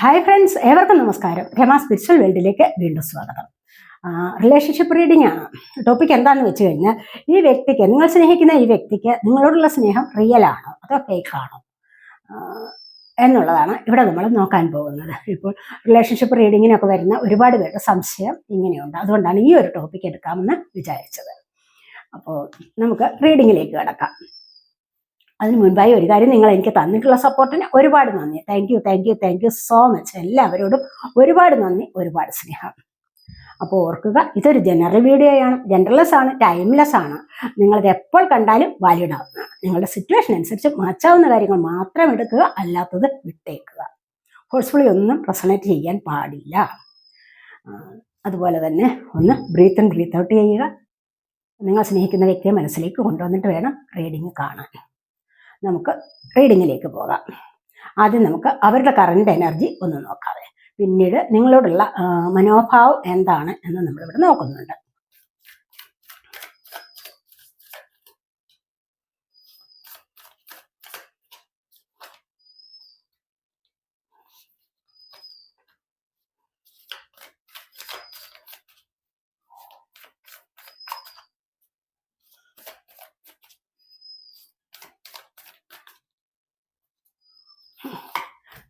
Hi friends, ഏവർക്കും നമസ്കാരം. Rama spiritual വേൾഡിലേക്ക് വീണ്ടും സ്വാഗതം. റിലേഷൻഷിപ്പ് റീഡിംഗ് ആണ്. ടോപ്പിക് എന്താണെന്ന് വെച്ച് കഴിഞ്ഞാൽ, ഈ വ്യക്തിക്ക്, നിങ്ങൾ സ്നേഹിക്കുന്ന ഈ വ്യക്തിക്ക് നിങ്ങളോടുള്ള സ്നേഹം റിയൽ ആണോ അതോ ഫേക്ക് ആണോ എന്നുള്ളതാണ് ഇവിടെ നമ്മൾ നോക്കാൻ പോകുന്നത്. ഇപ്പോൾ റിലേഷൻഷിപ്പ് റീഡിങ്ങിനൊക്കെ വരുന്ന ഒരുപാട് പേരുടെ സംശയം ഇങ്ങനെയുണ്ട്. അതുകൊണ്ടാണ് ഈ ഒരു ടോപ്പിക് എടുക്കാമെന്ന് വിചാരിച്ചത്. അപ്പോൾ നമുക്ക് റീഡിങ്ങിലേക്ക് കിടക്കാം. അതിന് മുൻപായി ഒരു കാര്യം, നിങ്ങൾ എനിക്ക് തന്നിട്ടുള്ള സപ്പോർട്ടിന് ഒരുപാട് നന്ദി. Thank you so much. എല്ലാവരോടും ഒരുപാട് നന്ദി, ഒരുപാട് സ്നേഹം. അപ്പോൾ ഓർക്കുക, ഇതൊരു ജനറൽ വീഡിയോയാണ്, ജനറൽലെസ് ആണ്, ടൈംലെസ് ആണ്. നിങ്ങളത് എപ്പോൾ കണ്ടാലും വാലിഡ് ആവുന്നതാണ്. നിങ്ങളുടെ സിറ്റുവേഷൻ അനുസരിച്ച് മാറ്റാവുന്ന കാര്യങ്ങൾ മാത്രം എടുക്കുക, അല്ലാത്തത് വിട്ടേക്കുക. ഫോഴ്സ്ഫുള്ളി ഒന്നും റെസണേറ്റ് ചെയ്യാൻ പാടില്ല. അതുപോലെ തന്നെ ഒന്ന് ബ്രീത്ത് ഇൻ ബ്രീത്ത് ഔട്ട് ചെയ്യുക. നിങ്ങൾ സ്നേഹിക്കുന്ന വ്യക്തിയെ മനസ്സിലേക്ക് കൊണ്ടുവന്നിട്ട് വേണം റീഡിങ് കാണാൻ. നമുക്ക് റീഡിങ്ങിലേക്ക് പോകാം. ആദ്യം നമുക്ക് അവരുടെ കറണ്ട് എനർജി ഒന്ന് നോക്കാതെ, പിന്നീട് നിങ്ങളോടുള്ള മനോഭാവം എന്താണ് എന്ന് നമ്മളിവിടെ നോക്കുന്നുണ്ട്.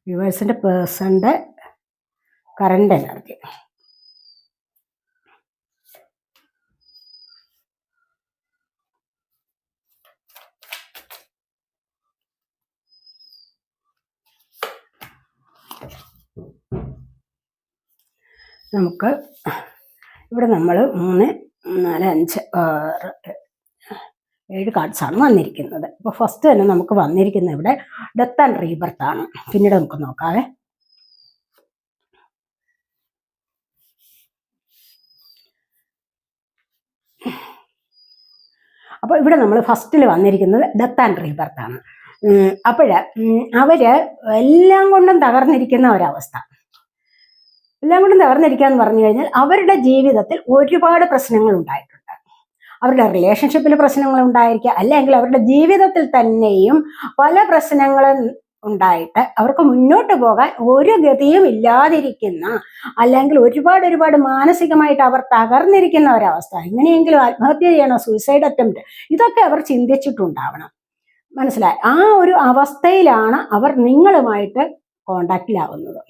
വ്യൂവേഴ്സിൻ്റെ പേഴ്സണിൻ്റെ കറണ്ട് എനർജി. നമുക്ക് ഇവിടെ നമ്മൾ 3, 4, 5, 6, 7 കാർഡ്സാണ് വന്നിരിക്കുന്നത്. ഇപ്പോൾ ഫസ്റ്റ് തന്നെ നമുക്ക് വന്നിരിക്കുന്നത് ഇവിടെ ഡെത്ത് ആൻഡ് റീബർത്ത് ആണ്. പിന്നീട് നമുക്ക് നോക്കാവേ. അപ്പോൾ ഇവിടെ നമ്മൾ ഫസ്റ്റിൽ വന്നിരിക്കുന്നത് ഡെത്ത് ആൻഡ് റീബർത്ത് ആണ്. അവര് എല്ലാം കൊണ്ടും തകർന്നിരിക്കുന്ന ഒരവസ്ഥ. എല്ലാം കൊണ്ടും തകർന്നിരിക്കുക എന്ന് പറഞ്ഞു കഴിഞ്ഞാൽ, അവരുടെ ജീവിതത്തിൽ ഒരുപാട് പ്രശ്നങ്ങൾ ഉണ്ടായിട്ടുണ്ട്. അവരുടെ റിലേഷൻഷിപ്പിൽ പ്രശ്നങ്ങൾ ഉണ്ടായിരിക്കുക, അല്ലെങ്കിൽ അവരുടെ ജീവിതത്തിൽ തന്നെയും പല പ്രശ്നങ്ങളും ഉണ്ടായിട്ട് അവർക്ക് മുന്നോട്ട് പോകാൻ ഒരു ഗതിയും ഇല്ലാതിരിക്കുന്ന, അല്ലെങ്കിൽ ഒരുപാട് മാനസികമായിട്ട് അവർ തകർന്നിരിക്കുന്ന ഒരവസ്ഥ. എങ്ങനെയെങ്കിലും ആത്മഹത്യ ചെയ്യണോ, സൂയിസൈഡ് അറ്റംപ്റ്റ്, ഇതൊക്കെ അവർ ചിന്തിച്ചിട്ടുണ്ടാവണം. മനസ്സിലായി? ആ ഒരു അവസ്ഥയിലാണ് അവർ നിങ്ങളുമായിട്ട് കോണ്ടാക്റ്റിലാവുന്നത്,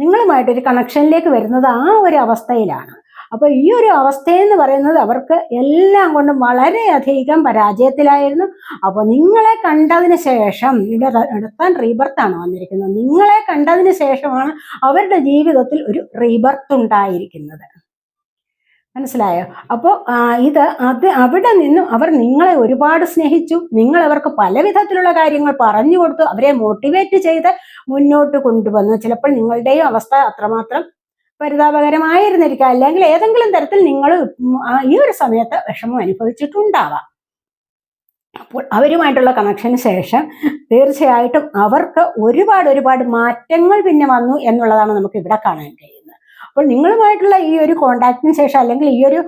നിങ്ങളുമായിട്ടൊരു കണക്ഷനിലേക്ക് വരുന്നത്. ആ ഒരു അവസ്ഥയിലാണ്. അപ്പോൾ ഈ ഒരു അവസ്ഥയെന്ന് പറയുന്നത് അവർക്ക് എല്ലാം കൊണ്ടും വളരെയധികം പരാജയത്തിലായിരുന്നു. അപ്പോൾ നിങ്ങളെ കണ്ടതിന് ശേഷം, ഇവിടെ എടുത്താൻ റീബർത്താണ് വന്നിരിക്കുന്നത്, നിങ്ങളെ കണ്ടതിന് ശേഷമാണ് അവരുടെ ജീവിതത്തിൽ ഒരു റീബർത്ത് ഉണ്ടായിരിക്കുന്നത്. മനസ്സിലായോ? അപ്പോൾ അവിടെ നിന്നും അവർ നിങ്ങളെ ഒരുപാട് സ്നേഹിച്ചു. നിങ്ങൾ അവർക്ക് പല വിധത്തിലുള്ള കാര്യങ്ങൾ പറഞ്ഞു കൊടുത്തു, അവരെ മോട്ടിവേറ്റ് ചെയ്ത് മുന്നോട്ട് കൊണ്ടുവന്നു. ചിലപ്പോൾ നിങ്ങളുടെയും അവസ്ഥ അത്രമാത്രം പരിതാപകരമായിരുന്നിരിക്കാം, അല്ലെങ്കിൽ ഏതെങ്കിലും തരത്തിൽ നിങ്ങൾ ഈ ഒരു സമയത്ത് വിഷമം അനുഭവിച്ചിട്ടുണ്ടാവാം. അപ്പോൾ അവരുമായിട്ടുള്ള കണക്ഷന് ശേഷം തീർച്ചയായിട്ടും അവർക്ക് ഒരുപാട് മാറ്റങ്ങൾ പിന്നെ വന്നു എന്നുള്ളതാണ് നമുക്ക് ഇവിടെ കാണാൻ കഴിയുന്നത്. അപ്പോൾ നിങ്ങളുമായിട്ടുള്ള ഈ ഒരു കോണ്ടാക്റ്റിന് ശേഷം, അല്ലെങ്കിൽ ഈ ഒരു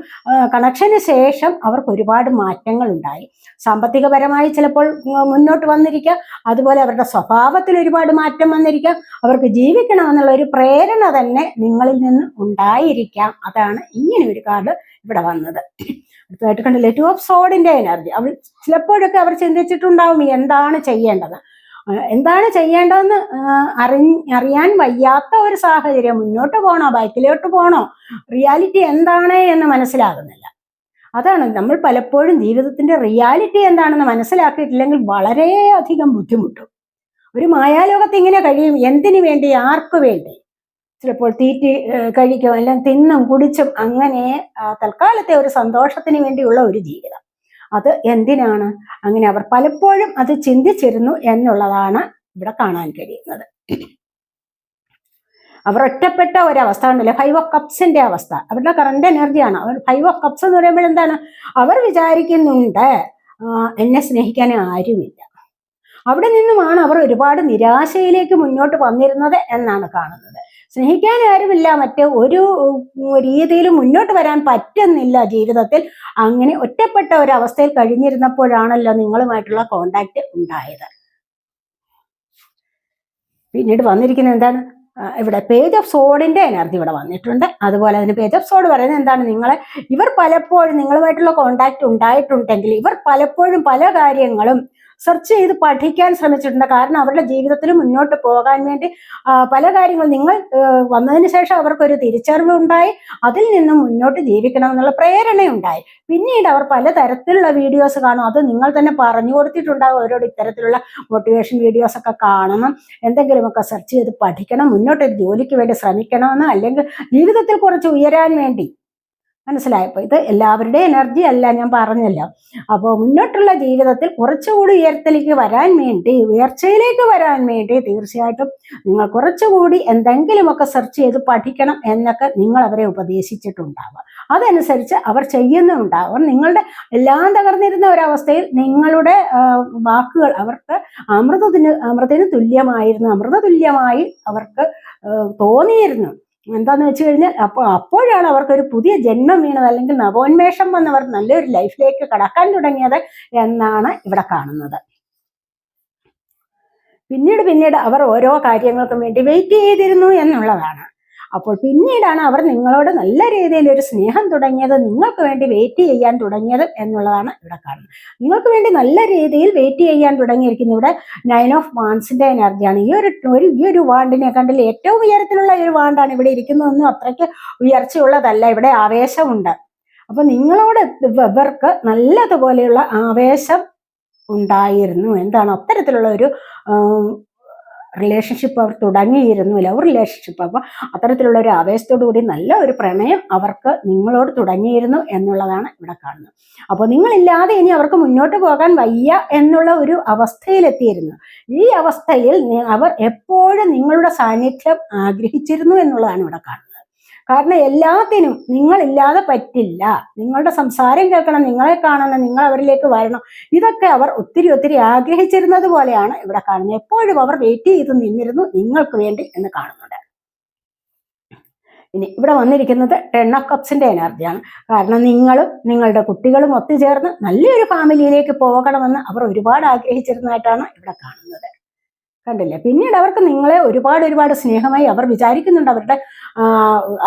കണക്ഷന് ശേഷം അവർക്ക് ഒരുപാട് മാറ്റങ്ങൾ ഉണ്ടായി. സാമ്പത്തികപരമായി ചിലപ്പോൾ മുന്നോട്ട് വന്നിരിക്കാം, അതുപോലെ അവരുടെ സ്വഭാവത്തിൽ ഒരുപാട് മാറ്റം വന്നിരിക്കാം. അവർക്ക് ജീവിക്കണമെന്നുള്ള ഒരു പ്രേരണ തന്നെ നിങ്ങളിൽ നിന്ന് ഉണ്ടായിരിക്കാം. അതാണ് ഇങ്ങനെ ഒരു കാർഡ് ഇവിടെ വന്നത്. അടുത്തതായിട്ട് കണ്ടില്ലേ, 2 ഓഫ് സോഡിന്റെ എനർജി. ചിലപ്പോഴൊക്കെ അവർ ചിന്തിച്ചിട്ടുണ്ടാവും എന്താണ് ചെയ്യേണ്ടതെന്ന് അറിയാൻ വയ്യാത്ത ഒരു സാഹചര്യം. മുന്നോട്ട് പോകണോ, ബൈക്കിലോട്ട് പോകണോ, റിയാലിറ്റി എന്താണ് എന്ന് മനസ്സിലാകുന്നില്ല. അതാണ് നമ്മൾ പലപ്പോഴും ജീവിതത്തിന്റെ റിയാലിറ്റി എന്താണെന്ന് മനസ്സിലാക്കിയിട്ടില്ലെങ്കിൽ വളരെയധികം ബുദ്ധിമുട്ടും. ഒരു മായാലോകത്ത് ഇങ്ങനെ കഴിയും. എന്തിനു വേണ്ടി, ആർക്കു വേണ്ടി? ചിലപ്പോൾ തീറ്റി കഴിക്കും, അല്ലെങ്കിൽ തിന്നും കുടിച്ചും അങ്ങനെ തൽക്കാലത്തെ ഒരു സന്തോഷത്തിന് വേണ്ടിയുള്ള ഒരു ജീവിതം. അത് എന്തിനാണ്? അങ്ങനെ അവർ പലപ്പോഴും അത് ചിന്തിച്ചിരുന്നു എന്നുള്ളതാണ് ഇവിടെ കാണാൻ കഴിയുന്നത്. അവർ ഒറ്റപ്പെട്ട ഒരവസ്ഥ ഉണ്ടല്ലോ, 5 ഓഫ് കപ്സിന്റെ അവസ്ഥ. അവരുടെ കറണ്ട് എനർജിയാണ്. 5 ഓഫ് കപ്സ് എന്ന് പറയുമ്പോൾ എന്താണ്? അവർ വിചാരിക്കുന്നുണ്ട് എന്നെ സ്നേഹിക്കാൻ ആരുമില്ല. അവിടെ നിന്നുമാണ് അവർ ഒരുപാട് നിരാശയിലേക്ക് മുന്നോട്ട് വന്നിരുന്നത് എന്നാണ് കാണുന്നത്. സ്നേഹിക്കാൻ ആരുമില്ല, മറ്റ് ഒരു രീതിയിലും മുന്നോട്ട് വരാൻ പറ്റുന്നില്ല ജീവിതത്തിൽ. അങ്ങനെ ഒറ്റപ്പെട്ട ഒരവസ്ഥയിൽ കഴിഞ്ഞിരുന്നപ്പോഴാണല്ലോ നിങ്ങളുമായിട്ടുള്ള കോണ്ടാക്ട് ഉണ്ടായത്. പിന്നീട് വന്നിരിക്കുന്നത് എന്താണ്? ഇവിടെ പേജ് ഓഫ് സോഡിന്റെ എനർജി ഇവിടെ വന്നിട്ടുണ്ട്. അതുപോലെ തന്നെ പേജ് ഓഫ് സോഡ് പറയുന്നത് എന്താണ്, ഇവർ പലപ്പോഴും നിങ്ങളുമായിട്ടുള്ള കോണ്ടാക്ട് ഉണ്ടായിട്ടുണ്ടെങ്കിൽ ഇവർ പലപ്പോഴും പല കാര്യങ്ങളും സെർച്ച് ചെയ്ത് പഠിക്കാൻ ശ്രമിച്ചിട്ടുണ്ട്. കാരണം അവരുടെ ജീവിതത്തിൽ മുന്നോട്ട് പോകാൻ വേണ്ടി പല കാര്യങ്ങളും നിങ്ങൾ വന്നതിന് ശേഷം അവർക്കൊരു തിരിച്ചറിവുണ്ടായി, അതിൽ നിന്നും മുന്നോട്ട് ജീവിക്കണം എന്നുള്ള പ്രേരണയുണ്ടായി. പിന്നീട് അവർ പലതരത്തിലുള്ള വീഡിയോസ് കാണും, അത് നിങ്ങൾ തന്നെ പറഞ്ഞു കൊടുത്തിട്ടുണ്ടാകും അവരോട് ഇത്തരത്തിലുള്ള മോട്ടിവേഷൻ വീഡിയോസ് ഒക്കെ കാണണം, എന്തെങ്കിലുമൊക്കെ സെർച്ച് ചെയ്ത് പഠിക്കണം, മുന്നോട്ട് ഒരു ജോലിക്ക് വേണ്ടി ശ്രമിക്കണമെന്ന്, അല്ലെങ്കിൽ ജീവിതത്തിൽ കുറച്ച് ഉയരാൻ വേണ്ടി. മനസ്സിലായപ്പോ ഇത് എല്ലാവരുടെയും എനർജി അല്ല, ഞാൻ പറഞ്ഞല്ലോ. അപ്പോൾ മുന്നോട്ടുള്ള ജീവിതത്തിൽ കുറച്ചുകൂടി ഉയർച്ചയിലേക്ക് വരാൻ വേണ്ടി തീർച്ചയായിട്ടും നിങ്ങൾ കുറച്ചുകൂടി എന്തെങ്കിലുമൊക്കെ സെർച്ച് ചെയ്ത് പഠിക്കണം എന്നൊക്കെ നിങ്ങൾ അവരെ ഉപദേശിച്ചിട്ടുണ്ടാവുക. അതനുസരിച്ച് അവർ ചെയ്യുന്നുണ്ടാവും. നിങ്ങളുടെ എല്ലാം തകർന്നിരുന്ന ഒരവസ്ഥയിൽ നിങ്ങളുടെ വാക്കുകൾ അവർക്ക് അമൃതത്തിന് തുല്യമായിരുന്നു, അമൃത തുല്യമായി അവർക്ക് തോന്നിയിരുന്നു. എന്താന്ന് വെച്ച് കഴിഞ്ഞാൽ അപ്പോഴാണ് അവർക്കൊരു പുതിയ ജന്മം വീണത്, അല്ലെങ്കിൽ നവോന്മേഷം വന്നവർ നല്ലൊരു ലൈഫിലേക്ക് കടക്കാൻ തുടങ്ങിയത് എന്നാണ് ഇവിടെ കാണുന്നത്. പിന്നീട് അവർ ഓരോ കാര്യങ്ങൾക്കും വേണ്ടി വെയിറ്റ് ചെയ്തിരുന്നു എന്നുള്ളതാണ്. അപ്പോൾ പിന്നീടാണ് അവർ നിങ്ങളോട് നല്ല രീതിയിൽ ഒരു സ്നേഹം തുടങ്ങിയത്, നിങ്ങൾക്ക് വേണ്ടി വെയിറ്റ് ചെയ്യാൻ തുടങ്ങിയത് എന്നുള്ളതാണ് ഇവിടെ കാണുന്നത്. നിങ്ങൾക്ക് വേണ്ടി നല്ല രീതിയിൽ വെയിറ്റ് ചെയ്യാൻ തുടങ്ങിയിരിക്കുന്നു. ഇവിടെ 9 ഓഫ് വാൻഡ്സിന്റെ എനർജിയാണ്. ഈ ഒരു വാണ്ടിനെ കണ്ടില്ല, ഏറ്റവും ഉയരത്തിലുള്ള ഒരു വാണ്ടാണ് ഇവിടെ ഇരിക്കുന്നതൊന്നും അത്രയ്ക്ക് ഉയർച്ചയുള്ളതല്ല, ഇവിടെ ആവേശമുണ്ട്. അപ്പൊ നിങ്ങളോട് ഇവർക്ക് നല്ലതുപോലെയുള്ള ആവേശം ഉണ്ടായിരുന്നു. എന്താണ്, അത്തരത്തിലുള്ള ഒരു റിലേഷൻഷിപ്പ് അവർ തുടങ്ങിയിരുന്നു, ലവ് റിലേഷൻഷിപ്പ്. അപ്പോൾ അത്തരത്തിലുള്ള ഒരു ആവേശത്തോടു കൂടി നല്ല ഒരു പ്രണയം അവർക്ക് നിങ്ങളോട് തുടങ്ങിയിരുന്നു എന്നുള്ളതാണ് ഇവിടെ കാണുന്നത്. അപ്പോൾ നിങ്ങളില്ലാതെ ഇനി അവർക്ക് മുന്നോട്ട് പോകാൻ വയ്യ എന്നുള്ള ഒരു അവസ്ഥയിലെത്തിയിരുന്നു. ഈ അവസ്ഥയിൽ അവർ എപ്പോഴും നിങ്ങളുടെ സാന്നിധ്യം ആഗ്രഹിച്ചിരുന്നു എന്നുള്ളതാണ് ഇവിടെ കാണുന്നത്. കാരണം എല്ലാത്തിനും നിങ്ങളില്ലാതെ പറ്റില്ല. നിങ്ങളുടെ സംസാരം കേൾക്കണം, നിങ്ങളെ കാണണം, നിങ്ങൾ അവരിലേക്ക് വരണം, ഇതൊക്കെ അവർ ഒത്തിരി ആഗ്രഹിച്ചിരുന്നത് പോലെയാണ് ഇവിടെ കാണുന്നത്. എപ്പോഴും അവർ വെയിറ്റ് ചെയ്ത് നിന്നിരുന്നു നിങ്ങൾക്ക് വേണ്ടി എന്ന് കാണുന്നുണ്ട്. ഇനി ഇവിടെ വന്നിരിക്കുന്നത് 10 ഓഫ് കപ്സിന്റെ എനർജിയാണ്. കാരണം നിങ്ങളും നിങ്ങളുടെ കുട്ടികളും ഒത്തുചേർന്ന് നല്ലൊരു ഫാമിലിയിലേക്ക് പോകണമെന്ന് അവർ ഒരുപാട് ആഗ്രഹിച്ചിരുന്നതായിട്ടാണ് ഇവിടെ കാണുന്നത്. കണ്ടില്ലേ? പിന്നീട് അവർക്ക് നിങ്ങളെ ഒരുപാട് സ്നേഹമായി അവർ വിചാരിക്കുന്നുണ്ട്. അവരുടെ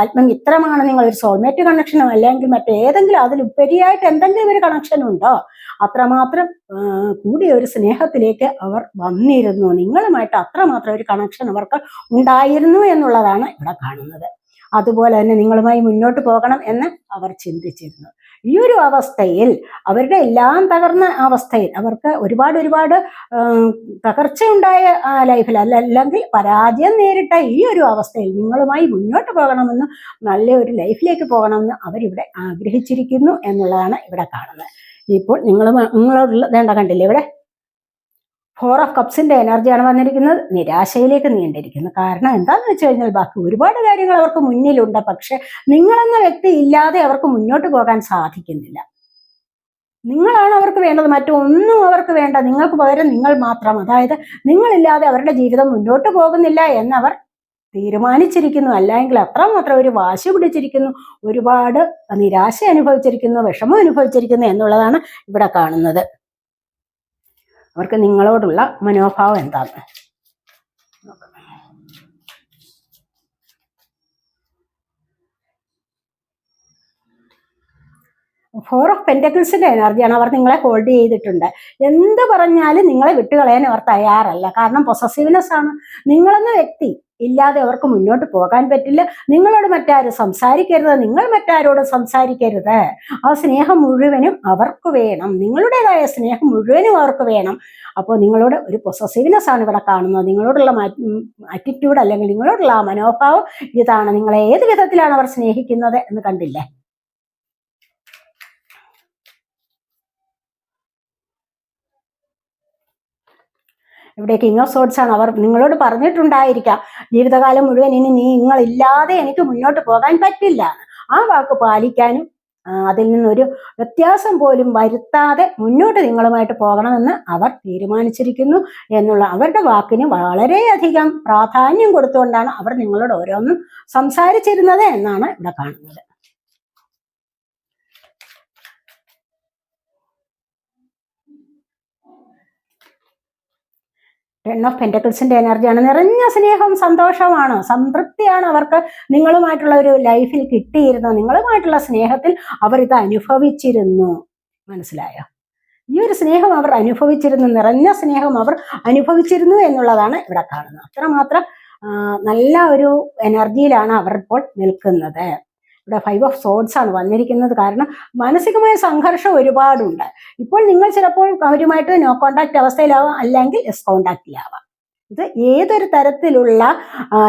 ആത്മമിത്രമാണ് നിങ്ങൾ, ഒരു സോൾമേറ്റ് കണക്ഷനോ അല്ലെങ്കിൽ മറ്റേതെങ്കിലും അതിലുപരിയായിട്ട് എന്തെങ്കിലും ഒരു കണക്ഷൻ ഉണ്ടോ, അത്രമാത്രം കൂടിയ ഒരു സ്നേഹത്തിലേക്ക് അവർ വന്നിരുന്നു. നിങ്ങളുമായിട്ട് അത്രമാത്രം ഒരു കണക്ഷൻ അവർക്ക് ഉണ്ടായിരുന്നു എന്നുള്ളതാണ് ഇവിടെ കാണുന്നത്. അതുപോലെ തന്നെ നിങ്ങളുമായി മുന്നോട്ട് പോകണം എന്ന് അവർ ചിന്തിച്ചിരുന്നു. ഈ ഒരു അവസ്ഥയിൽ, അവരുടെ എല്ലാം തകർന്ന അവസ്ഥയിൽ, അവർക്ക് ഒരുപാട് തകർച്ചയുണ്ടായ ലൈഫിൽ അല്ലെങ്കിൽ പരാജയം നേരിട്ട ഈ ഒരു അവസ്ഥയിൽ നിങ്ങളുമായി മുന്നോട്ട് പോകണമെന്ന്, നല്ലൊരു ലൈഫിലേക്ക് പോകണമെന്ന് അവരിവിടെ ആഗ്രഹിച്ചിരിക്കുന്നു എന്നുള്ളതാണ് ഇവിടെ കാണുന്നത്. ഇപ്പോൾ നിങ്ങളോടുള്ള വേണ്ട കണ്ടില്ലേ, ഇവിടെ 4 ഓഫ് കപ്സിന്റെ എനർജിയാണ് വന്നിരിക്കുന്നത്. നിരാശയിലേക്ക് നീണ്ടിരിക്കുന്നു. കാരണം എന്താണെന്ന് വെച്ച് കഴിഞ്ഞാൽ ബാക്കി ഒരുപാട് കാര്യങ്ങൾ അവർക്ക് മുന്നിലുണ്ട്, പക്ഷെ നിങ്ങളെന്ന വ്യക്തി ഇല്ലാതെ അവർക്ക് മുന്നോട്ട് പോകാൻ സാധിക്കുന്നില്ല. നിങ്ങളാണ് അവർക്ക് വേണ്ടത്, മറ്റൊന്നും അവർക്ക് വേണ്ട. നിങ്ങൾക്ക് പകരം നിങ്ങൾ മാത്രം. അതായത് നിങ്ങളില്ലാതെ അവരുടെ ജീവിതം മുന്നോട്ട് പോകുന്നില്ല എന്നവർ തീരുമാനിച്ചിരിക്കുന്നു. അല്ലെങ്കിൽ അത്രമാത്രം ഒരു വാശി പിടിച്ചിരിക്കുന്നു, ഒരുപാട് നിരാശ അനുഭവിച്ചിരിക്കുന്നു, വിഷമം അനുഭവിച്ചിരിക്കുന്നു എന്നുള്ളതാണ് ഇവിടെ കാണുന്നത്. അവർക്ക് നിങ്ങളോടുള്ള മനോഭാവം എന്താണ്? 4 ഓഫ് പെന്റക്കിൾസിന്റെ എനർജിയാണ്. അവർ നിങ്ങളെ ഹോൾഡ് ചെയ്തിട്ടുണ്ട്. എന്ത് പറഞ്ഞാലും നിങ്ങളെ വിട്ടുകളയാൻ അവർ തയ്യാറല്ല. കാരണം പൊസസീവ്നെസ് ആണ്. നിങ്ങളെന്ന വ്യക്തി ഇല്ലാതെ അവർക്ക് മുന്നോട്ട് പോകാൻ പറ്റില്ല. നിങ്ങളോട് മറ്റാരും സംസാരിക്കരുത്, നിങ്ങൾ മറ്റാരോടും സംസാരിക്കരുത്. ആ സ്നേഹം മുഴുവനും അവർക്ക് വേണം, നിങ്ങളുടേതായ സ്നേഹം മുഴുവനും അവർക്ക് വേണം. അപ്പോൾ നിങ്ങളോട് ഒരു പൊസസീവ്നെസ് ആണ് ഇവിടെ കാണുന്നത്. നിങ്ങളോടുള്ള ആറ്റിറ്റ്യൂഡ് അല്ലെങ്കിൽ നിങ്ങളോടുള്ള ആ മനോഭാവം ഇതാണ്. നിങ്ങളെ ഏത് വിധത്തിലാണ് അവർ സ്നേഹിക്കുന്നത് എന്ന് കണ്ടില്ലേ? ഇവിടെ കിങ് ഓഫ് സോഡ്സ് ആണ്. അവർ നിങ്ങളോട് പറഞ്ഞിട്ടുണ്ടായിരിക്കാം, ജീവിതകാലം മുഴുവൻ ഇനി നിങ്ങളില്ലാതെ എനിക്ക് മുന്നോട്ട് പോകാൻ പറ്റില്ല. ആ വാക്ക് പാലിക്കാനും അതിൽ നിന്നൊരു വ്യത്യാസം പോലും വരുത്താതെ മുന്നോട്ട് നിങ്ങളുമായിട്ട് പോകണമെന്ന് അവർ തീരുമാനിച്ചിരിക്കുന്നു എന്നുള്ള അവരുടെ വാക്കിന് വളരെയധികം പ്രാധാന്യം കൊടുത്തുകൊണ്ടാണ് അവർ നിങ്ങളോട് ഓരോന്നും സംസാരിച്ചിരുന്നത് എന്നാണ് ഇവിടെ കാണുന്നത്. ടെൻ ഓഫ് പെന്റക്കിൾസിന്റെ എനർജിയാണ്. നിറഞ്ഞ സ്നേഹവും സന്തോഷമാണ്, സംതൃപ്തിയാണ് അവർക്ക് നിങ്ങളുമായിട്ടുള്ള ഒരു ലൈഫിൽ കിട്ടിയിരുന്നത്. നിങ്ങളുമായിട്ടുള്ള സ്നേഹത്തിൽ അവർ ഇത് അനുഭവിച്ചിരുന്നു. മനസ്സിലായോ? ഈ ഒരു സ്നേഹം അവർ അനുഭവിച്ചിരുന്നു, നിറഞ്ഞ സ്നേഹം അവർ അനുഭവിച്ചിരുന്നു എന്നുള്ളതാണ് ഇവിടെ കാണുന്നത്. അത്രമാത്രം നല്ല ഒരു എനർജിയിലാണ് അവർ ഇപ്പോൾ നിൽക്കുന്നത്. ഇവിടെ 5 ഓഫ് സോഡ്സ് ആണ് വന്നിരിക്കുന്നത്. കാരണം മാനസികമായ സംഘർഷം ഒരുപാടുണ്ട്. ഇപ്പോൾ നിങ്ങൾ ചിലപ്പോൾ അവരുമായിട്ട് നോ കോണ്ടാക്ട് അവസ്ഥയിലാവാം, അല്ലെങ്കിൽ എസ് കോണ്ടാക്റ്റിലാവാം. ഇത് ഏതൊരു തരത്തിലുള്ള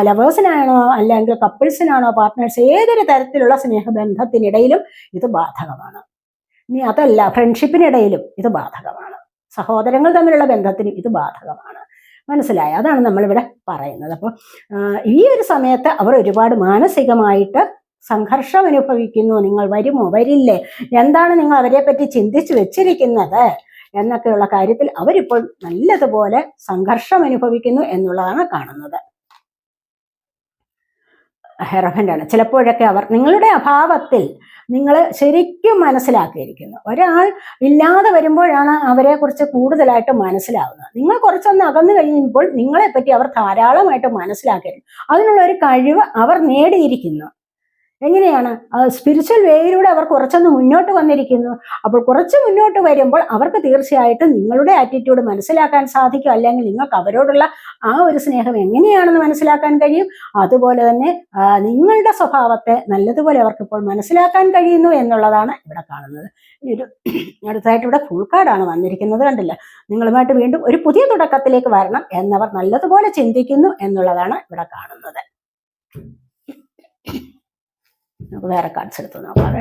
ലവേഴ്സിനാണോ അല്ലെങ്കിൽ കപ്പിൾസിനാണോ പാർട്ട്നേഴ്സ്, ഏതൊരു തരത്തിലുള്ള സ്നേഹബന്ധത്തിനിടയിലും ഇത് ബാധകമാണ്. ഇനി അതല്ല, ഫ്രണ്ട്ഷിപ്പിനിടയിലും ഇത് ബാധകമാണ്, സഹോദരങ്ങൾ തമ്മിലുള്ള ബന്ധത്തിനും ഇത് ബാധകമാണ്. മനസ്സിലായോ? അതാണ് നമ്മളിവിടെ പറയുന്നത്. അപ്പോൾ ഈ ഒരു സമയത്ത് അവർ ഒരുപാട് മാനസികമായിട്ട് സംഘർഷം അനുഭവിക്കുന്നു. നിങ്ങൾ വരുമോ, വരില്ലേ, എന്താണ് നിങ്ങൾ അവരെ പറ്റി ചിന്തിച്ചു വെച്ചിരിക്കുന്നത് എന്നൊക്കെയുള്ള കാര്യത്തിൽ അവരിപ്പോൾ നല്ലതുപോലെ സംഘർഷം അനുഭവിക്കുന്നു എന്നുള്ളതാണ് കാണുന്നത്. ഹെറഫൻ്റാണ്. ചിലപ്പോഴൊക്കെ അവർ നിങ്ങളുടെ അഭാവത്തിൽ നിങ്ങൾ ശരിക്കും മനസ്സിലാക്കിയിരിക്കുന്നു. ഒരാൾ ഇല്ലാതെ വരുമ്പോഴാണ് അവരെക്കുറിച്ച് കൂടുതലായിട്ട് മനസ്സിലാവുന്നത്. നിങ്ങൾ കുറച്ചൊന്ന് അകന്നു കഴിയുമ്പോൾ നിങ്ങളെപ്പറ്റി അവർ ധാരാളമായിട്ട് മനസ്സിലാക്കിയിരുന്നു. അതിനുള്ള ഒരു കഴിവ് അവർ നേടിയിരിക്കുന്നു. എങ്ങനെയാണ്? സ്പിരിച്വൽ വേയിലൂടെ അവർ കുറച്ചൊന്ന് മുന്നോട്ട് വന്നിരിക്കുന്നു. അപ്പോൾ കുറച്ച് മുന്നോട്ട് വരുമ്പോൾ അവർക്ക് തീർച്ചയായിട്ടും നിങ്ങളുടെ ആറ്റിറ്റ്യൂഡ് മനസ്സിലാക്കാൻ സാധിക്കും, അല്ലെങ്കിൽ നിങ്ങൾക്ക് അവരോടുള്ള ആ ഒരു സ്നേഹം എങ്ങനെയാണെന്ന് മനസ്സിലാക്കാൻ കഴിയും. അതുപോലെ തന്നെ നിങ്ങളുടെ സ്വഭാവത്തെ നല്ലതുപോലെ അവർക്ക് ഇപ്പോൾ മനസ്സിലാക്കാൻ കഴിയുന്നു എന്നുള്ളതാണ് ഇവിടെ കാണുന്നത്. അടുത്തായിട്ട് ഇവിടെ ഫുൾ കാർഡാണ് വന്നിരിക്കുന്നത്. കണ്ടില്ല? നിങ്ങളുമായിട്ട് വീണ്ടും ഒരു പുതിയ തുടക്കത്തിലേക്ക് വരണം എന്നവർ നല്ലതുപോലെ ചിന്തിക്കുന്നു എന്നുള്ളതാണ് ഇവിടെ കാണുന്നത്. നമുക്ക് വേറെ കാർഡ്സ് എടുത്ത് നോക്കാതെ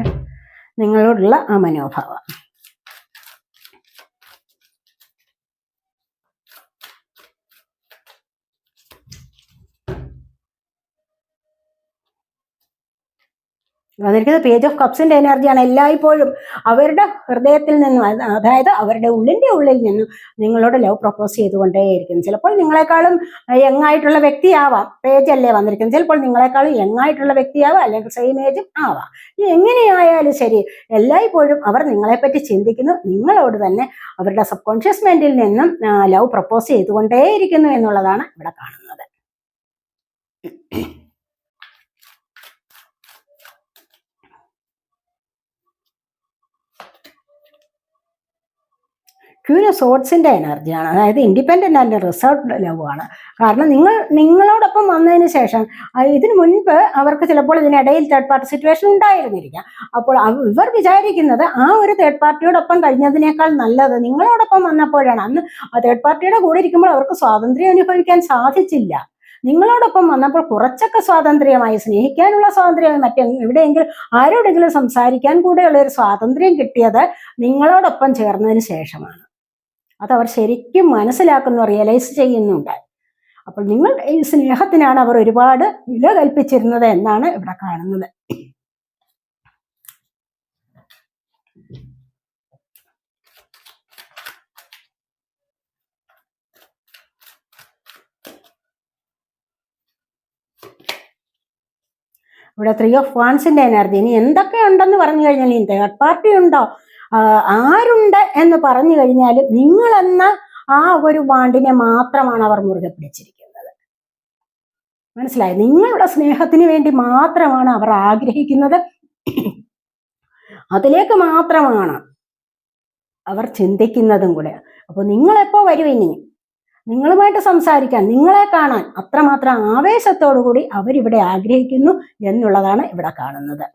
നിങ്ങളോടുള്ള ആ മനോഭാവം. വന്നിരിക്കുന്നത് പേജ് ഓഫ് കപ്സിന്റെ എനർജിയാണ്. എല്ലായ്പ്പോഴും അവരുടെ ഹൃദയത്തിൽ നിന്നും, അതായത് അവരുടെ ഉള്ളിൽ നിന്നും നിങ്ങളോട് ലവ് പ്രപ്പോസ് ചെയ്തുകൊണ്ടേയിരിക്കും. ചിലപ്പോൾ നിങ്ങളെക്കാളും യങ്ങായിട്ടുള്ള വ്യക്തിയാവാം, പേജ് അല്ലേ വന്നിരിക്കുന്നത്. ചിലപ്പോൾ നിങ്ങളെക്കാളും യങ്ങായിട്ടുള്ള വ്യക്തിയാവാം, അല്ലെങ്കിൽ സെയിം ഏജും ആവാം. എങ്ങനെയായാലും ശരി, എല്ലായ്പ്പോഴും അവർ നിങ്ങളെപ്പറ്റി ചിന്തിക്കുന്നു. നിങ്ങളോട് തന്നെ അവരുടെ സബ് കോൺഷ്യസ് മൈൻഡിൽ നിന്നും ലവ് പ്രപ്പോസ് ചെയ്തുകൊണ്ടേയിരിക്കുന്നു എന്നുള്ളതാണ് ഇവിടെ കാണുന്നത്. ക്യൂൻ ഓഫ് സോഡ്സിന്റെ എനർജിയാണ്. അതായത് ഇൻഡിപെൻഡന്റ് ആൻഡ് റിസർവ്ഡ് ലവ് ആണ്. കാരണം നിങ്ങളോടൊപ്പം വന്നതിന് ശേഷം, ഇതിനു മുൻപ് അവർക്ക് ചിലപ്പോൾ ഇതിനിടയിൽ തേർഡ് പാർട്ടി സിറ്റുവേഷൻ ഉണ്ടായിരുന്നിരിക്കാം. അപ്പോൾ ഇവർ വിചാരിക്കുന്നത് ആ ഒരു തേർഡ് പാർട്ടിയോടൊപ്പം കഴിഞ്ഞതിനേക്കാൾ നല്ലത് നിങ്ങളോടൊപ്പം വന്നപ്പോഴാണ്. അന്ന് ആ തേർഡ് പാർട്ടിയുടെ കൂടെ ഇരിക്കുമ്പോൾ അവർക്ക് സ്വാതന്ത്ര്യം അനുഭവിക്കാൻ സാധിച്ചില്ല. നിങ്ങളോടൊപ്പം വന്നപ്പോൾ കുറച്ചൊക്കെ സ്വാതന്ത്ര്യമായി, സ്നേഹിക്കാനുള്ള സ്വാതന്ത്ര്യമായി, എവിടെയെങ്കിലും ആരോടെങ്കിലും സംസാരിക്കാൻ കൂടെയുള്ള ഒരു സ്വാതന്ത്ര്യം കിട്ടിയത് നിങ്ങളോടൊപ്പം ചേർന്നതിന് ശേഷമാണ്. അതവർ ശരിക്കും മനസ്സിലാക്കുന്നു, റിയലൈസ് ചെയ്യുന്നുണ്ട്. അപ്പോൾ നിങ്ങൾ ഈ സ്നേഹത്തിനാണ് അവർ ഒരുപാട് വില കൽപ്പിച്ചിരുന്നത് എന്നാണ് ഇവിടെ കാണുന്നത്. ഇവിടെ 3 ഓഫ് വാൻസിന്റെ എനർജി. ഇനി എന്തൊക്കെ ഉണ്ടെന്ന് പറഞ്ഞു കഴിഞ്ഞാൽ, ഇനി തേർഡ് പാർട്ടി ഉണ്ടോ, ആരുണ്ട് എന്ന് പറഞ്ഞു കഴിഞ്ഞാലും നിങ്ങളെന്ന ആ ഒരു വാണ്ടിനെ മാത്രമാണ് അവർ മുറുകെ പിടിച്ചിരിക്കുന്നത്. മനസ്സിലായി? നിങ്ങളുടെ സ്നേഹത്തിന് വേണ്ടി മാത്രമാണ് അവർ ആഗ്രഹിക്കുന്നത്. അതിലേക്ക് മാത്രമാണ് അവർ ചിന്തിക്കുന്നതും കൂടെ. അപ്പോൾ നിങ്ങളെപ്പോ വരും, ഇനി നിങ്ങളുമായിട്ട് സംസാരിക്കാൻ, നിങ്ങളെ കാണാൻ അത്രമാത്രം ആവേശത്തോടു കൂടി അവരിവിടെ ആഗ്രഹിക്കുന്നു എന്നുള്ളതാണ് ഇവിടെ കാണുന്നത്.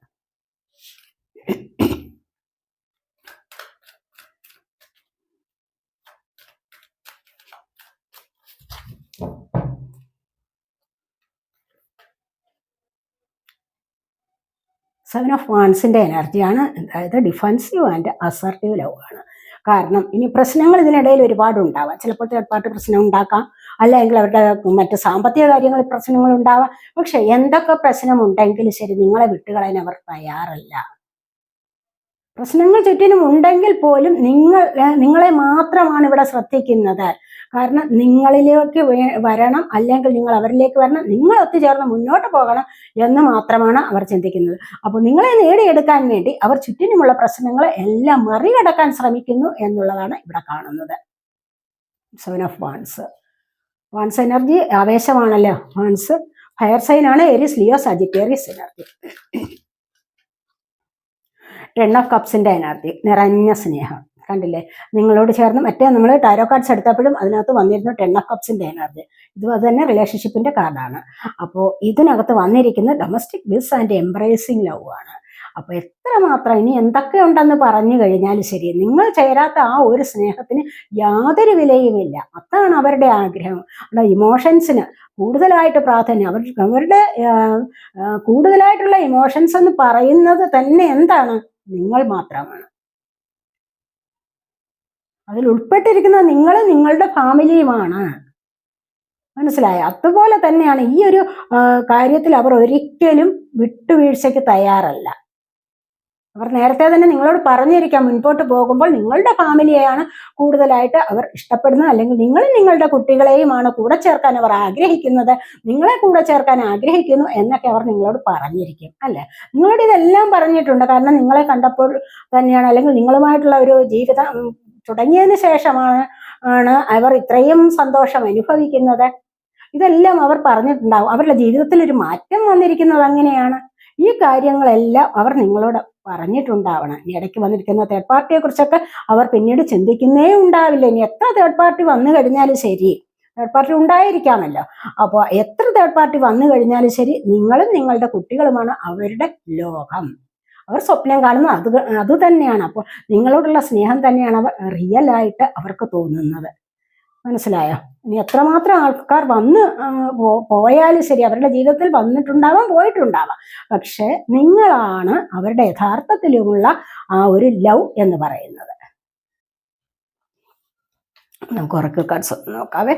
സെവൻ ഓഫ് വാൻസിന്റെ എനർജിയാണ്. അതായത് ഡിഫൻസീവ് ആൻഡ് അസർട്ടീവ് ലവ് ആണ്. കാരണം ഇനി പ്രശ്നങ്ങൾ ഇതിനിടയിൽ ഒരുപാട് ഉണ്ടാവാം. ചിലപ്പോൾ തേർഡ് പാർട്ടി പ്രശ്നം ഉണ്ടാക്കാം, അല്ലെങ്കിൽ അവരുടെ മറ്റ് സാമ്പത്തിക കാര്യങ്ങളിൽ പ്രശ്നങ്ങൾ ഉണ്ടാവാം. പക്ഷെ എന്തൊക്കെ പ്രശ്നമുണ്ടെങ്കിലും ശരി, നിങ്ങളെ വിട്ടുകളയാൻ അവർ തയ്യാറല്ല. പ്രശ്നങ്ങൾ ചുറ്റിനും ഉണ്ടെങ്കിൽ പോലും നിങ്ങളെ മാത്രമാണ് ഇവിടെ ശ്രദ്ധിക്കുന്നത്. കാരണം നിങ്ങളിലേക്ക് വരണം, അല്ലെങ്കിൽ നിങ്ങൾ അവരിലേക്ക് വരണം, നിങ്ങൾ ഒത്തുചേർന്ന് മുന്നോട്ട് പോകണം എന്ന് മാത്രമാണ് അവർ ചിന്തിക്കുന്നത്. അപ്പോൾ നിങ്ങളെ നേടിയെടുക്കാൻ വേണ്ടി അവർ ചുറ്റിനുമുള്ള പ്രശ്നങ്ങളെ എല്ലാം മറികടക്കാൻ ശ്രമിക്കുന്നു എന്നുള്ളതാണ് ഇവിടെ കാണുന്നത്. 7 ഓഫ് വാൻസ്. വാൻസ് എനർജി ആവേശമാണല്ലോ. വാൻസ് ഫയർ സൈൻ ആണ്. Aries, Leo, Sagittarius energy. 10 of കപ്സിന്റെ എനർജി, നിറഞ്ഞ സ്നേഹം. കണ്ടില്ലേ, നിങ്ങളോട് ചേർന്ന്. മറ്റേ നമ്മൾ ടാരോ കാർഡ്സ് എടുത്തപ്പോഴും അതിനകത്ത് വന്നിരുന്നു 10 ഓഫ് കപ്സിന്റെ എനർജി. ഇതും അത് തന്നെ റിലേഷൻഷിപ്പിന്റെ കാർഡാണ്. അപ്പോൾ ഇതിനകത്ത് വന്നിരിക്കുന്ന domestic bliss and embracing love ആണ്. അപ്പോൾ എത്രമാത്രം ഇനി എന്തൊക്കെ ഉണ്ടെന്ന് പറഞ്ഞു കഴിഞ്ഞാലും ശരി, നിങ്ങൾ ചേരാത്ത ആ ഒരു സ്നേഹത്തിന് യാതൊരു വിലയുമില്ല. അതാണ് അവരുടെ ആഗ്രഹം. അവരുടെ ഇമോഷൻസിന് കൂടുതലായിട്ട് പ്രാധാന്യം. അവരുടെ കൂടുതലായിട്ടുള്ള ഇമോഷൻസ് എന്ന് പറയുന്നത് തന്നെ എന്താണ്? നിങ്ങൾ മാത്രമാണ്. അതിൽ ഉൾപ്പെട്ടിരിക്കുന്നത് നിങ്ങളും നിങ്ങളുടെ ഫാമിലിയുമാണ്. മനസ്സിലായോ? അതുപോലെ തന്നെയാണ് ഈ ഒരു കാര്യത്തിൽ അവർ ഒരിക്കലും വിട്ടുവീഴ്ചയ്ക്ക് തയ്യാറല്ല. അവർ നേരത്തെ തന്നെ നിങ്ങളോട് പറഞ്ഞിരിക്കാം, മുൻപോട്ട് പോകുമ്പോൾ നിങ്ങളുടെ ഫാമിലിയെയാണ് കൂടുതലായിട്ട് അവർ ഇഷ്ടപ്പെടുന്നത്, അല്ലെങ്കിൽ നിങ്ങൾ നിങ്ങളുടെ കുട്ടികളെയുമാണ് കൂടെ ചേർക്കാൻ അവർ ആഗ്രഹിക്കുന്നത്, നിങ്ങളെ കൂടെ ചേർക്കാൻ ആഗ്രഹിക്കുന്നു എന്നൊക്കെ അവർ നിങ്ങളോട് പറഞ്ഞിരിക്കും, അല്ലെ? നിങ്ങളോട് ഇതെല്ലാം പറഞ്ഞിട്ടുണ്ട്. കാരണം നിങ്ങളെ കണ്ടപ്പോൾ തന്നെയാണ്, അല്ലെങ്കിൽ നിങ്ങളുമായിട്ടുള്ള ഒരു ജീവിതം തുടങ്ങിയതിന് ശേഷമാണ് അവർ ഇത്രയും സന്തോഷം അനുഭവിക്കുന്നത്. ഇതെല്ലാം അവർ പറഞ്ഞിട്ടുണ്ടാവും. അവരുടെ ജീവിതത്തിൽ ഒരു മാറ്റം വന്നിരിക്കുന്നത് അങ്ങനെയാണ്. ഈ കാര്യങ്ങളെല്ലാം അവർ നിങ്ങളോട് പറഞ്ഞിട്ടുണ്ടാവണം. ഇനി ഇടയ്ക്ക് വന്നിരിക്കുന്ന തേർഡ് പാർട്ടിയെ കുറിച്ചൊക്കെ അവർ പിന്നീട് ചിന്തിക്കുന്നേ ഉണ്ടാവില്ല. ഇനി എത്ര തേർഡ് പാർട്ടി വന്നു കഴിഞ്ഞാലും ശരി, തേർഡ് പാർട്ടി ഉണ്ടായിരിക്കാമല്ലോ. അപ്പോൾ എത്ര തേർഡ് പാർട്ടി വന്നു കഴിഞ്ഞാലും ശരി, നിങ്ങളും നിങ്ങളുടെ കുട്ടികളുമാണ് അവരുടെ ലോകം. അവർ സ്വപ്നം കാണുന്നത് അത് തന്നെയാണ്. അപ്പോൾ നിങ്ങളോടുള്ള സ്നേഹം തന്നെയാണ് അവർ റിയൽ ആയിട്ട് അവർക്ക് തോന്നുന്നത്. മനസ്സിലായോ? ഇനി എത്രമാത്രം ആൾക്കാർ വന്ന് പോയാലും ശരി, അവരുടെ ജീവിതത്തിൽ വന്നിട്ടുണ്ടാവാം, പോയിട്ടുണ്ടാവാം. പക്ഷെ നിങ്ങളാണ് അവരുടെ യഥാർത്ഥത്തിലുമുള്ള ആ ഒരു ലവ് എന്ന് പറയുന്നത്. നമുക്ക് ഒറക്കിൾ കാർഡ്സ് നോക്കാവേ.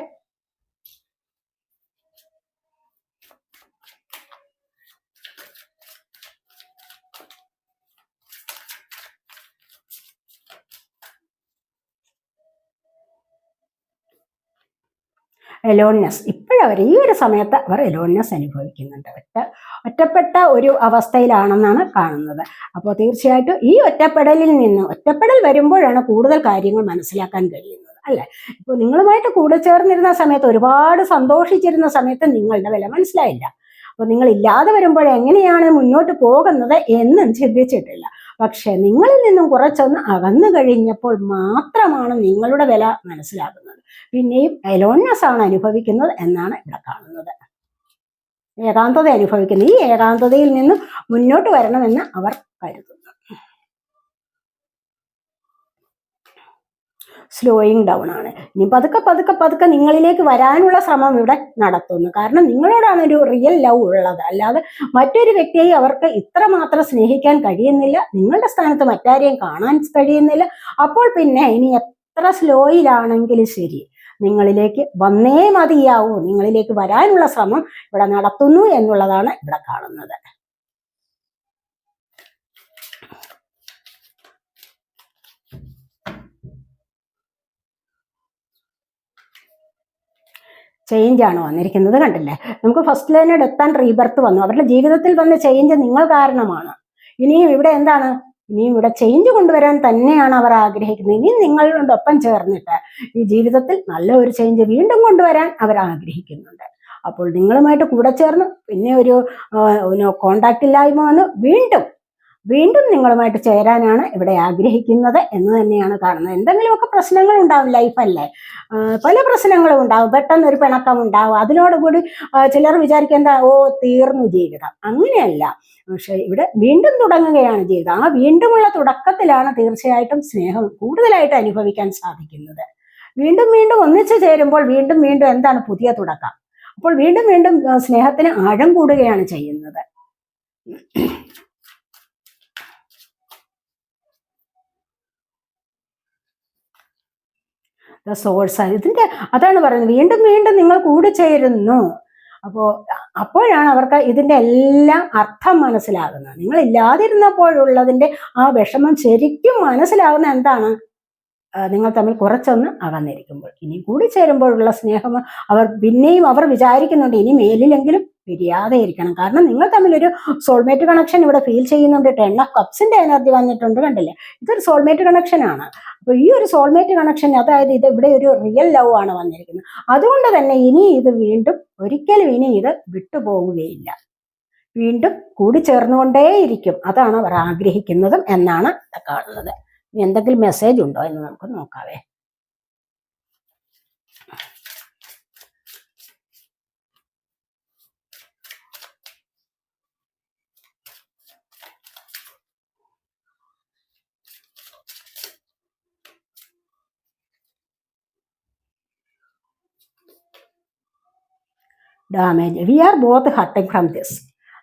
എലോൺനെസ്. ഇപ്പോഴവർ ഈ ഒരു സമയത്ത് അവർ എലോൺനെസ് അനുഭവിക്കുന്നുണ്ട്. ഒറ്റപ്പെട്ട ഒരു അവസ്ഥയിലാണെന്നാണ് കാണുന്നത്. അപ്പോൾ തീർച്ചയായിട്ടും ഈ ഒറ്റപ്പെടൽ വരുമ്പോഴാണ് കൂടുതൽ കാര്യങ്ങൾ മനസ്സിലാക്കാൻ കഴിയുന്നത്, അല്ലേ? ഇപ്പോൾ നിങ്ങളുമായിട്ട് കൂടെ ചേർന്നിരുന്ന സമയത്ത്, ഒരുപാട് സന്തോഷിച്ചിരുന്ന സമയത്ത് നിങ്ങളുടെ വില മനസ്സിലായില്ല. അപ്പോൾ നിങ്ങൾ ഇല്ലാതെ വരുമ്പോൾ എങ്ങനെയാണ് മുന്നോട്ട് പോകുന്നത് എന്നും ചിന്തിച്ചിട്ടില്ല. പക്ഷെ നിങ്ങളിൽ നിന്നും കുറച്ചൊന്ന് അകന്നു കഴിഞ്ഞപ്പോൾ മാത്രമാണ് നിങ്ങളുടെ വില മനസ്സിലാകുന്നത്. പിന്നെയും എലോൺനെസ് ആണ് അനുഭവിക്കുന്നത് എന്നാണ് ഇവിടെ കാണുന്നത്. ഏകാന്തത അനുഭവിക്കുന്നത്. ഈ ഏകാന്തതയിൽ നിന്നും മുന്നോട്ട് വരണമെന്ന് അവർ കരുതുന്നു. സ്ലോയിങ് ഡൗൺ ആണ്. ഇനി പതുക്കെ നിങ്ങളിലേക്ക് വരാനുള്ള ശ്രമം ഇവിടെ നടത്തുന്നു. കാരണം നിങ്ങളോടാണ് ഒരു റിയൽ ലവ് ഉള്ളത്. അല്ലാതെ മറ്റൊരു വ്യക്തിയെ അവർക്ക് ഇത്രമാത്രം സ്നേഹിക്കാൻ കഴിയുന്നില്ല. നിങ്ങളുടെ സ്ഥാനത്ത് മറ്റാരെയും കാണാൻ കഴിയുന്നില്ല. അപ്പോൾ പിന്നെ ഇനി എത്ര സ്ലോയിലാണെങ്കിലും ശരി, നിങ്ങളിലേക്ക് വന്നേ മതിയാവൂ. നിങ്ങളിലേക്ക് വരാനുള്ള ശ്രമം ഇവിടെ നടത്തുന്നു എന്നുള്ളതാണ് ഇവിടെ കാണുന്നത്. ചേഞ്ച് ആണ് വന്നിരിക്കുന്നത്. കണ്ടില്ലേ, നമുക്ക് ഫസ്റ്റ് ലൈനിൽ ഡെത്ത് ആൻഡ് റീബർത്ത് വന്നു. അവരുടെ ജീവിതത്തിൽ വന്ന ചേഞ്ച് നിങ്ങൾ കാരണമാണ്. ഇനിയും ഇവിടെ എന്താണ്? ഇനിയും ഇവിടെ ചേഞ്ച് കൊണ്ടുവരാൻ തന്നെയാണ് അവർ ആഗ്രഹിക്കുന്നത്. ഇനിയും നിങ്ങളോടൊപ്പം ചേർന്നിട്ട് ഈ ജീവിതത്തിൽ നല്ല ഒരു ചേഞ്ച് വീണ്ടും കൊണ്ടുവരാൻ അവർ ആഗ്രഹിക്കുന്നുണ്ട്. അപ്പോൾ നിങ്ങളുമായിട്ട് കൂടെ ചേർന്ന് പിന്നെ ഒരു കോണ്ടാക്ട് ഇല്ലായ്മ വന്ന് വീണ്ടും നിങ്ങളുമായിട്ട് ചേരാനാണ് ഇവിടെ ആഗ്രഹിക്കുന്നത് എന്ന് തന്നെയാണ് കാണുന്നത്. എന്തെങ്കിലുമൊക്കെ പ്രശ്നങ്ങൾ ഉണ്ടാവും, ലൈഫല്ലേ, പല പ്രശ്നങ്ങളും ഉണ്ടാവും. പെട്ടെന്ന് ഒരു പിണക്കം ഉണ്ടാവും. അതിനോടുകൂടി ചിലർ വിചാരിക്കുക എന്താ, തീർന്നു ജീവിതം. അങ്ങനെയല്ല. പക്ഷെ ഇവിടെ വീണ്ടും തുടങ്ങുകയാണ് ജീവിതം. ആ വീണ്ടുമുള്ള തുടക്കത്തിലാണ് തീർച്ചയായിട്ടും സ്നേഹം കൂടുതലായിട്ട് അനുഭവിക്കാൻ സാധിക്കുന്നത്. വീണ്ടും ഒന്നിച്ചു ചേരുമ്പോൾ വീണ്ടും എന്താണ്? പുതിയ തുടക്കം. അപ്പോൾ വീണ്ടും സ്നേഹത്തിന് ആഴം കൂടുകയാണ് ചെയ്യുന്നത്. സോഴ്സ് ഇതിന്റെ അതാണ് പറയുന്നത്. വീണ്ടും നിങ്ങൾ കൂടി ചേരുന്നു. അപ്പോഴാണ് അവർക്ക് ഇതിന്റെ എല്ലാം അർത്ഥം മനസ്സിലാകുന്നത്. നിങ്ങൾ ഇല്ലാതിരുന്നപ്പോഴുള്ളതിന്റെ ആ വിഷമം ശരിക്കും മനസ്സിലാകുന്ന എന്താണ്? നിങ്ങൾ തമ്മിൽ കുറച്ചൊന്ന് അകന്നിരിക്കുമ്പോൾ. ഇനി കൂടി ചേരുമ്പോഴുള്ള സ്നേഹം അവർ പിന്നെയും അവർ വിചാരിക്കുന്നുണ്ട്, ഇനി മേലിലെങ്കിലും പിരിയാതെ ഇരിക്കണം. കാരണം നിങ്ങൾ തമ്മിലൊരു സോൾമേറ്റ് കണക്ഷൻ ഇവിടെ ഫീൽ ചെയ്യുന്നുണ്ട്. 10 of Cupsന്റെ എനർജി വന്നിട്ടുണ്ട്, കണ്ടില്ലേ? ഇതൊരു സോൾമേറ്റ് കണക്ഷൻ ആണ്. അപ്പൊ ഈ ഒരു സോൾമേറ്റ് കണക്ഷൻ, അതായത് ഇത് ഇവിടെ ഒരു റിയൽ ലവ് ആണ് വന്നിരിക്കുന്നത്. അതുകൊണ്ട് തന്നെ ഇനി ഇത് വീണ്ടും ഒരിക്കലും ഇനി ഇത് വിട്ടുപോവുകയില്ല, വീണ്ടും കൂടിച്ചേർന്നുകൊണ്ടേയിരിക്കും. അതാണ് അവർ ആഗ്രഹിക്കുന്നതും എന്നാണ് കാണുന്നത്. എന്തെങ്കിലും മെസ്സേജ് ഉണ്ടോ എന്ന് നമുക്ക് നോക്കാവേ. Damage, we are both hurting from this.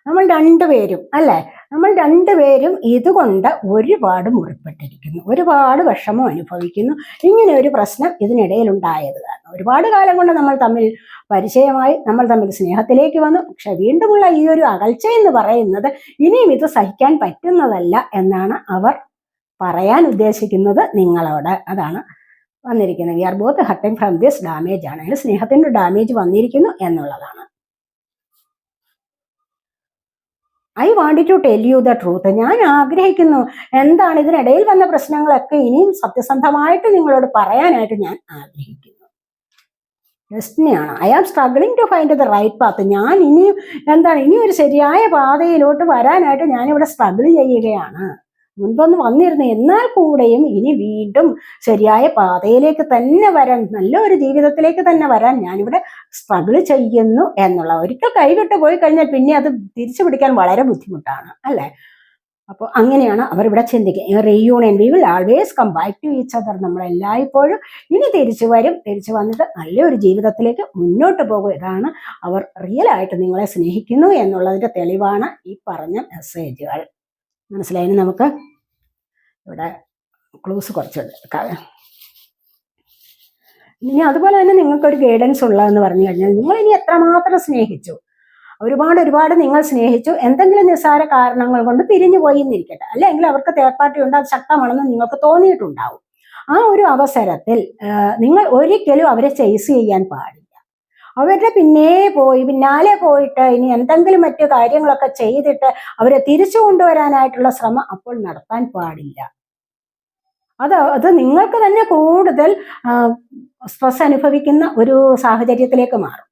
നമ്മൾ രണ്ടുപേരും അല്ലേ, നമ്മൾ രണ്ടുപേരും ഇതുകൊണ്ട് ഒരുപാട് മുറിപ്പെട്ടിരിക്കുന്നു, ഒരുപാട് വിഷമം അനുഭവിക്കുന്നു. ഇങ്ങനെ ഒരു പ്രശ്നം ഇതിനിടയിൽ ഉണ്ടായത് കാരണം ഒരുപാട് കാലം കൊണ്ട് നമ്മൾ തമ്മിൽ പരിചയമായി, നമ്മൾ തമ്മിൽ സ്നേഹത്തിലേക്ക് വന്നു. പക്ഷെ വീണ്ടുമുള്ള ഈ ഒരു അകൽച്ച എന്ന് പറയുന്നത് ഇനിയും ഇത് സഹിക്കാൻ പറ്റുന്നതല്ല എന്നാണ് അവർ പറയാൻ ഉദ്ദേശിക്കുന്നത് നിങ്ങളോട്. അതാണ് വന്നിരിക്കുന്നത്. We are both hurting from this damage ആണ്, അതിൽ സ്നേഹത്തിന്റെ ഡാമേജ് വന്നിരിക്കുന്നു എന്നുള്ളതാണ്. I want to tell you the truth. ഞാൻ ആഗ്രഹിക്കുന്നു, എന്താണ് ഇതിനിടയിൽ വന്ന പ്രശ്നങ്ങളൊക്കെ ഇനിയും സത്യസന്ധമായിട്ട് നിങ്ങളോട് പറയാനായിട്ട് ഞാൻ ആഗ്രഹിക്കുന്നു. ഡെസ്റ്റിനിയാണ്. I am struggling to find the right path. ഞാൻ ഇനിയും ഇനി ഒരു ശരിയായ പാതയിലോട്ട് വരാനായിട്ട് ഞാനിവിടെ സ്ട്രഗിൾ ചെയ്യുകയാണ്. മുൻപൊന്ന് വന്നിരുന്നു, എന്നാൽ കൂടെയും ഇനി വീണ്ടും ശരിയായ പാതയിലേക്ക് തന്നെ വരാൻ, നല്ലൊരു ജീവിതത്തിലേക്ക് തന്നെ വരാൻ ഞാനിവിടെ സ്ട്രഗിൾ ചെയ്യുന്നു എന്നുള്ള. ഒരിക്കൽ കൈവിട്ട് പോയി കഴിഞ്ഞാൽ പിന്നെ അത് തിരിച്ചു പിടിക്കാൻ വളരെ ബുദ്ധിമുട്ടാണ്, അല്ലേ? അപ്പോൾ അങ്ങനെയാണ് അവരിവിടെ ചിന്തിക്കുക. Reunion, we will always come back to each other. നമ്മളെല്ലായ്പ്പോഴും ഇനി തിരിച്ചു വരും, തിരിച്ചു വന്നിട്ട് നല്ലൊരു ജീവിതത്തിലേക്ക് മുന്നോട്ട് പോകും. ഇതാണ് അവർ റിയലായിട്ട് നിങ്ങളെ സ്നേഹിക്കുന്നു എന്നുള്ളതിന്റെ തെളിവാണ് ഈ പറഞ്ഞ മെസ്സേജുകൾ. മനസ്സിലായി? നമുക്ക് ഇവിടെ ക്ലൂസ് കുറച്ചെടുക്കാം. ഇനി അതുപോലെ തന്നെ നിങ്ങൾക്കൊരു ഗൈഡൻസ് ഉള്ളതെന്ന് പറഞ്ഞു കഴിഞ്ഞാൽ, നിങ്ങൾ ഇനി എത്രമാത്രം സ്നേഹിച്ചു, ഒരുപാട് നിങ്ങൾ സ്നേഹിച്ചു, എന്തെങ്കിലും നിസ്സാര കാരണങ്ങൾ കൊണ്ട് പിരിഞ്ഞു പോയി എന്നിരിക്കട്ടെ, അല്ലെങ്കിൽ അവർക്ക് തേർഡ് പാർട്ടി ഉണ്ട്, അത് ശക്തമാണെന്ന് നിങ്ങൾക്ക് തോന്നിയിട്ടുണ്ടാവും. ആ ഒരു അവസരത്തിൽ നിങ്ങൾ ഒരിക്കലും അവരെ ചേസ് ചെയ്യാൻ പാടില്ല. അവരുടെ പിന്നാലെ പോയിട്ട് ഇനി എന്തെങ്കിലും മറ്റു കാര്യങ്ങളൊക്കെ ചെയ്തിട്ട് അവരെ തിരിച്ചു കൊണ്ടുവരാനായിട്ടുള്ള ശ്രമം അപ്പോൾ നടത്താൻ പാടില്ല. അത് നിങ്ങൾക്ക് തന്നെ കൂടുതൽ സ്ട്രെസ് അനുഭവിക്കുന്ന ഒരു സാഹചര്യത്തിലേക്ക് മാറും.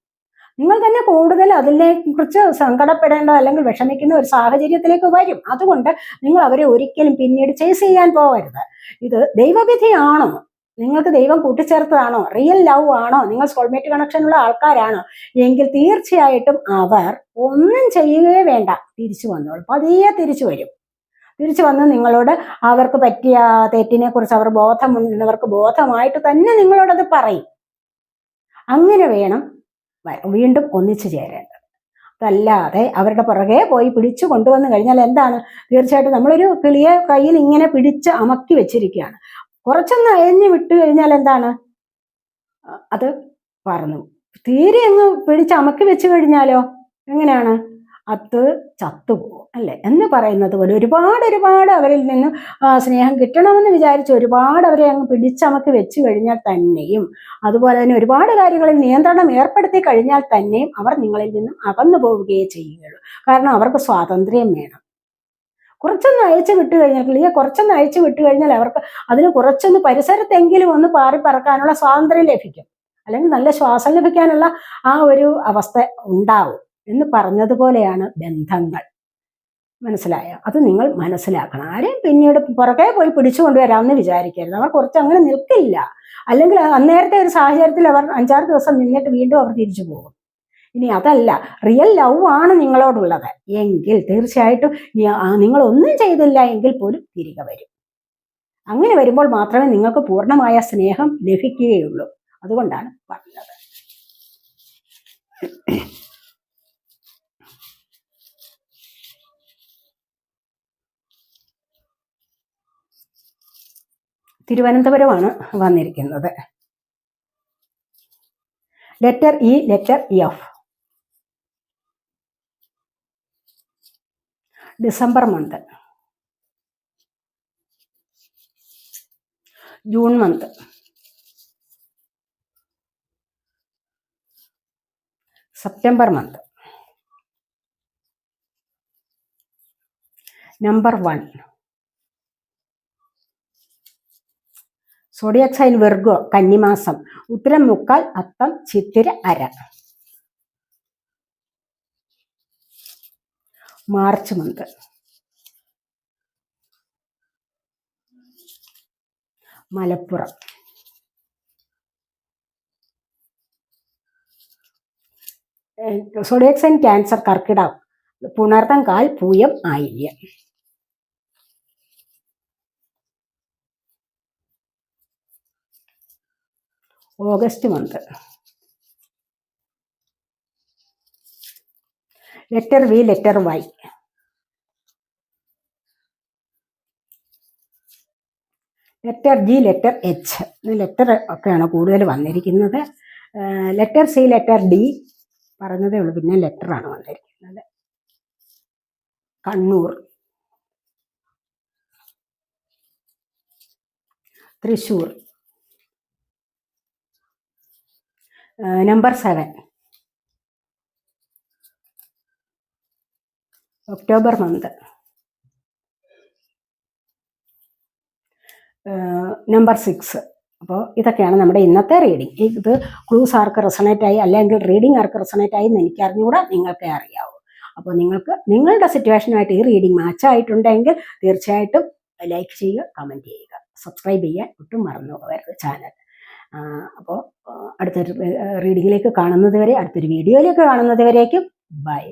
നിങ്ങൾ തന്നെ കൂടുതൽ അതിനെ കുറിച്ച് സങ്കടപ്പെടേണ്ട അല്ലെങ്കിൽ വിഷമിക്കുന്ന ഒരു സാഹചര്യത്തിലേക്ക് വരും. അതുകൊണ്ട് നിങ്ങൾ അവരെ ഒരിക്കലും പിന്നീട് ചേസ് ചെയ്യാൻ പോകരുത്. ഇത് ദൈവവിധിയാണോ, നിങ്ങൾക്ക് ദൈവം കൂട്ടിച്ചേർത്തതാണോ, റിയൽ ലവ് ആണോ, നിങ്ങൾ സോൾമേറ്റ് കണക്ഷനുള്ള ആൾക്കാരാണോ എങ്കിൽ തീർച്ചയായിട്ടും അവർ ഒന്നും ചെയ്യുകയേ വേണ്ട, തിരിച്ചു വന്നോളും. പതിയെ തിരിച്ചു വരും. തിരിച്ചു വന്ന് നിങ്ങളോട് അവർക്ക് പറ്റിയ തെറ്റിനെ കുറിച്ച് അവർക്ക് ബോധമായിട്ട് തന്നെ നിങ്ങളോടത് പറയും. അങ്ങനെ വേണം വീണ്ടും ഒന്നിച്ചു ചേരേണ്ടത്. അതല്ലാതെ അവരുടെ പുറകെ പോയി പിടിച്ചു കൊണ്ടുവന്ന് കഴിഞ്ഞാൽ എന്താണ്? തീർച്ചയായിട്ടും നമ്മളൊരു കിളിയെ കയ്യിൽ ഇങ്ങനെ പിടിച്ച് അമക്കി വെച്ചിരിക്കുകയാണ്. കുറച്ചൊന്ന് അയഞ്ഞു വിട്ടു കഴിഞ്ഞാൽ എന്താണ്? അത് പറന്നു. തീരെ അങ്ങ് പിടിച്ച് അമക്കി വെച്ചു കഴിഞ്ഞാലോ എങ്ങനെയാണ്? അത് ചത്തുപോകും, അല്ലെ? എന്ന് പറയുന്നത് പോലെ ഒരുപാട് അവരിൽ നിന്ന് സ്നേഹം കിട്ടണമെന്ന് വിചാരിച്ച് ഒരുപാട് അവരെ അങ്ങ് പിടിച്ചമക്കി വെച്ചു കഴിഞ്ഞാൽ തന്നെയും, അതുപോലെ തന്നെ ഒരുപാട് കാര്യങ്ങളിൽ നിയന്ത്രണം ഏർപ്പെടുത്തി കഴിഞ്ഞാൽ തന്നെയും അവർ നിങ്ങളിൽ നിന്നും അകന്നു പോവുകയേ ചെയ്യുകയുള്ളൂ. കാരണം അവർക്ക് സ്വാതന്ത്ര്യം വേണം. കുറച്ചൊന്ന് അയച്ചു വിട്ടു കഴിഞ്ഞാൽ അവർക്ക് അതിന് കുറച്ചൊന്ന് പരിസരത്തെങ്കിലും ഒന്ന് പാറി പറക്കാനുള്ള സ്വാതന്ത്ര്യം ലഭിക്കും, അല്ലെങ്കിൽ നല്ല ശ്വാസം ലഭിക്കാനുള്ള ആ ഒരു അവസ്ഥ ഉണ്ടാവും. എന്ന് പറഞ്ഞതുപോലെയാണ് ബന്ധങ്ങൾ. മനസ്സിലായോ? അത് നിങ്ങൾ മനസ്സിലാക്കണം. ആരെയും പിന്നീട് പുറകെ പോയി പിടിച്ചു കൊണ്ടുവരാമെന്ന് വിചാരിക്കരുത്. അവർ കുറച്ച് അങ്ങനെ നിൽക്കില്ല. അല്ലെങ്കിൽ അന്നേരത്തെ ഒരു സാഹചര്യത്തിൽ അവർ 5-6 ദിവസം നിന്നിട്ട് വീണ്ടും അവർ തിരിച്ചു പോകും. ഇനി അതല്ല, റിയൽ ലവ് ആണ് നിങ്ങളോടുള്ളത് എങ്കിൽ തീർച്ചയായിട്ടും നിങ്ങൾ ഒന്നും ചെയ്തില്ല എങ്കിൽ പോലും തിരികെ വരും. അങ്ങനെ വരുമ്പോൾ മാത്രമേ നിങ്ങൾക്ക് പൂർണ്ണമായ സ്നേഹം ലഭിക്കുകയുള്ളൂ. അതുകൊണ്ടാണ് പറഞ്ഞത്. തിരുവനന്തപുരമാണ് വന്നിരിക്കുന്നത്. Letter E, letter F. December month, June month, September month, number 1 zodiac sign Virgo കന്നിമാസം, ഉത്തരം മുക്കാൽ, അത്തം, ചിത്തിര, അര. March month. Malappuram. Zodiac sign cancer കർക്കിടകം, പുണർതം, കാൽ, പൂയം, ആയില്യം. August month. Letter V, letter Y. Letter G, letter H. Letter ഒക്കെയാണ് കൂടുതൽ വന്നിരിക്കുന്നത്. ലെറ്റർ സി, ലെറ്റർ ഡി പറഞ്ഞതേ ഉള്ളൂ, പിന്നെ ലെറ്ററാണ് വന്നിരിക്കുന്നത്. Kannur. Thrissur. Number 7 October month. Number 6. അപ്പോൾ ഇതൊക്കെയാണ് നമ്മുടെ ഇന്നത്തെ റീഡിങ്. ഇത് ക്ലൂസ് ആർക്ക് റെസണേറ്റ് ആയി അല്ലെങ്കിൽ റീഡിങ് ആർക്ക് റെസണേറ്റ് ആയി എന്ന് എനിക്ക് അറിഞ്ഞുകൂടാ, നിങ്ങൾക്കേ അറിയാവൂ. അപ്പോൾ നിങ്ങൾക്ക് നിങ്ങളുടെ സിറ്റുവേഷനുമായിട്ട് ഈ റീഡിങ് മാച്ച് ആയിട്ടുണ്ടെങ്കിൽ തീർച്ചയായിട്ടും ലൈക്ക് ചെയ്യുക, കമൻറ്റ് ചെയ്യുക, സബ്സ്ക്രൈബ് ചെയ്യാൻ ഒട്ടും മറന്നു പോകരുത് ചാനൽ. അപ്പോൾ അടുത്തൊരു റീഡിങ്ങിലേക്ക് കാണുന്നത് വരെ, അടുത്തൊരു വീഡിയോയിലേക്ക് കാണുന്നത് വരേക്കും ബൈ.